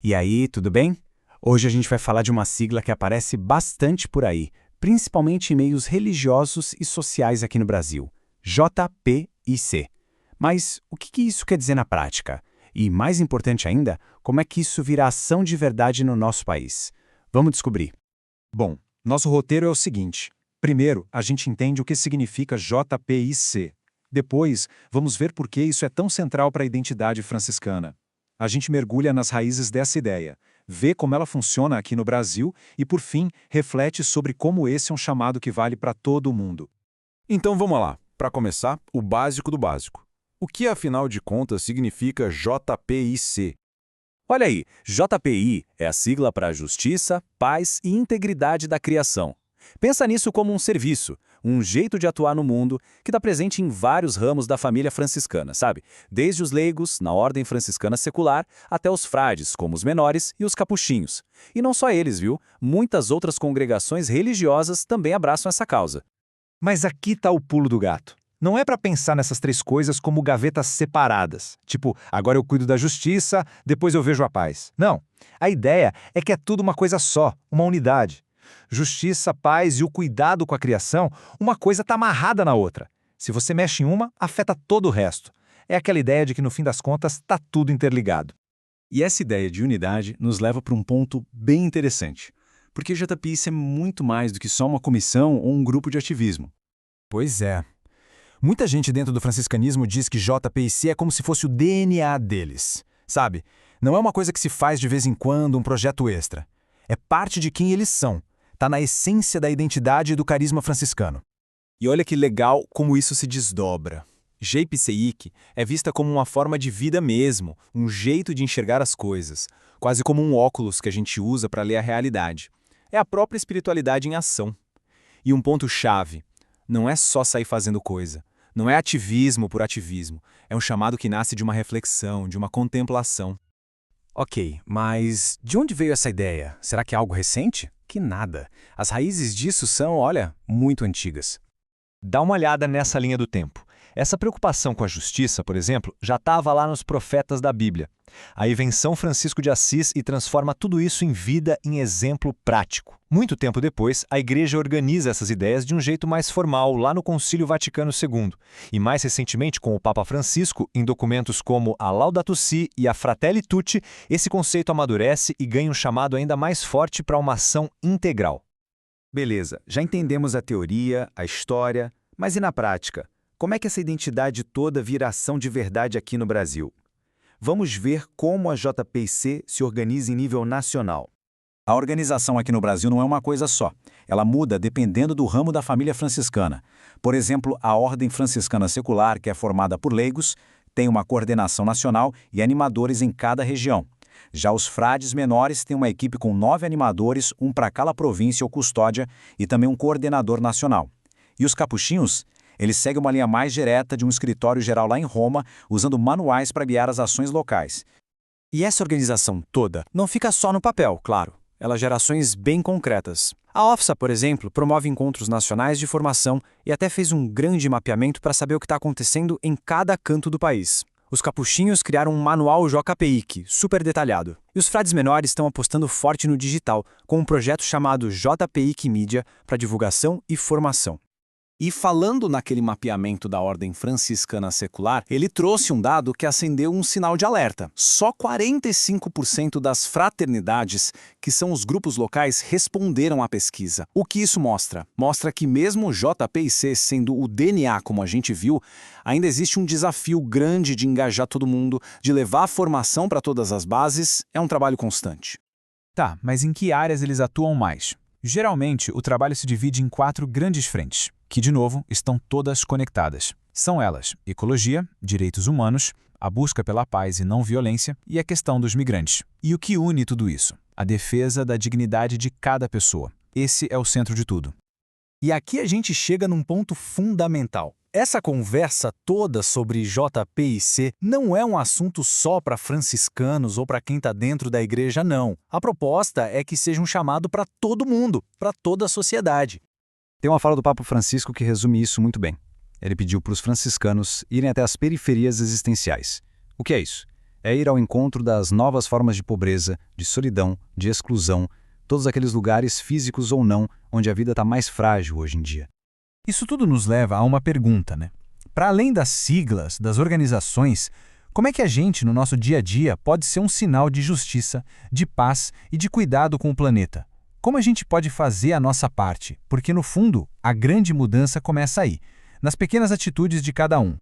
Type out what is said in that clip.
E aí, tudo bem? Hoje a gente vai falar de uma sigla que aparece bastante por aí, principalmente em meios religiosos e sociais aqui no Brasil: JPIC. Mas o que isso quer dizer na prática? E, mais importante ainda, como é que isso vira ação de verdade no nosso país? Vamos descobrir. Bom, nosso roteiro é o seguinte. Primeiro, a gente entende o que significa JPIC. Depois, vamos ver por que isso é tão central para a identidade franciscana. A gente mergulha nas raízes dessa ideia, vê como ela funciona aqui no Brasil e, por fim, reflete sobre como esse é um chamado que vale para todo o mundo. Então vamos lá. Para começar, o básico do básico. O que, afinal de contas, significa JPIC? Olha aí, JPI é a sigla para Justiça, Paz e Integridade da Criação. Pensa nisso como um serviço, um jeito de atuar no mundo que está presente em vários ramos da família franciscana, sabe? Desde os leigos, na ordem franciscana secular, até os frades, como os menores e os capuchinhos. E não só eles, viu? Muitas outras congregações religiosas também abraçam essa causa. Mas aqui está o pulo do gato. Não é para pensar nessas três coisas como gavetas separadas. Tipo, agora eu cuido da justiça, depois eu vejo a paz. Não. A ideia é que é tudo uma coisa só, uma unidade. Justiça, paz e o cuidado com a criação, uma coisa está amarrada na outra. Se você mexe em uma, afeta todo o resto. É aquela ideia de que, no fim das contas, está tudo interligado. E essa ideia de unidade nos leva para um ponto bem interessante. Porque JPIC é muito mais do que só uma comissão ou um grupo de ativismo. Pois é. Muita gente dentro do franciscanismo diz que JPIC é como se fosse o DNA deles. Sabe? Não é uma coisa que se faz de vez em quando, um projeto extra. É parte de quem eles são. Está na essência da identidade e do carisma franciscano. E olha que legal como isso se desdobra. JPCIC é vista como uma forma de vida mesmo, um jeito de enxergar as coisas, quase como um óculos que a gente usa para ler a realidade. É a própria espiritualidade em ação. E um ponto-chave, não é só sair fazendo coisa, não é ativismo por ativismo, é um chamado que nasce de uma reflexão, de uma contemplação. Ok, mas de onde veio essa ideia? Será que é algo recente? Que nada. As raízes disso são, olha, muito antigas. Dá uma olhada nessa linha do tempo. Essa preocupação com a justiça, por exemplo, já estava lá nos profetas da Bíblia. Aí vem São Francisco de Assis e transforma tudo isso em vida, em exemplo prático. Muito tempo depois, a Igreja organiza essas ideias de um jeito mais formal, lá no Concílio Vaticano II. E mais recentemente, com o Papa Francisco, em documentos como a Laudato Si e a Fratelli Tutti, esse conceito amadurece e ganha um chamado ainda mais forte para uma ação integral. Beleza, já entendemos a teoria, a história, mas e na prática? Como é que essa identidade toda vira ação de verdade aqui no Brasil? Vamos ver como a JPIC se organiza em nível nacional. A organização aqui no Brasil não é uma coisa só. Ela muda dependendo do ramo da família franciscana. Por exemplo, a Ordem Franciscana Secular, que é formada por leigos, tem uma coordenação nacional e animadores em cada região. Já os frades menores têm uma equipe com 9 animadores, um para cada província ou custódia, e também um coordenador nacional. E os capuchinhos? Eles seguem uma linha mais direta de um escritório geral lá em Roma, usando manuais para guiar as ações locais. E essa organização toda não fica só no papel, claro. Ela gera ações bem concretas. A OFSA, por exemplo, promove encontros nacionais de formação e até fez um grande mapeamento para saber o que está acontecendo em cada canto do país. Os capuchinhos criaram um manual JPIC, super detalhado. E os frades menores estão apostando forte no digital, com um projeto chamado JPIC Mídia para divulgação e formação. E falando naquele mapeamento da Ordem Franciscana Secular, ele trouxe um dado que acendeu um sinal de alerta. Só 45% das fraternidades, que são os grupos locais, responderam à pesquisa. O que isso mostra? Mostra que mesmo o JPIC sendo o DNA, como a gente viu, ainda existe um desafio grande de engajar todo mundo, de levar a formação para todas as bases. É um trabalho constante. Tá, mas em que áreas eles atuam mais? Geralmente, o trabalho se divide em 4 grandes frentes, que, de novo, estão todas conectadas. São elas: ecologia, direitos humanos, a busca pela paz e não violência e a questão dos migrantes. E o que une tudo isso? A defesa da dignidade de cada pessoa. Esse é o centro de tudo. E aqui a gente chega num ponto fundamental. Essa conversa toda sobre JPIC não é um assunto só para franciscanos ou para quem está dentro da igreja, não. A proposta é que seja um chamado para todo mundo, para toda a sociedade. Tem uma fala do Papa Francisco que resume isso muito bem. Ele pediu para os franciscanos irem até as periferias existenciais. O que é isso? É ir ao encontro das novas formas de pobreza, de solidão, de exclusão, todos aqueles lugares físicos ou não, onde a vida está mais frágil hoje em dia. Isso tudo nos leva a uma pergunta, né? Para além das siglas, das organizações, como é que a gente, no nosso dia a dia, pode ser um sinal de justiça, de paz e de cuidado com o planeta? Como a gente pode fazer a nossa parte? Porque, no fundo, a grande mudança começa aí, nas pequenas atitudes de cada um.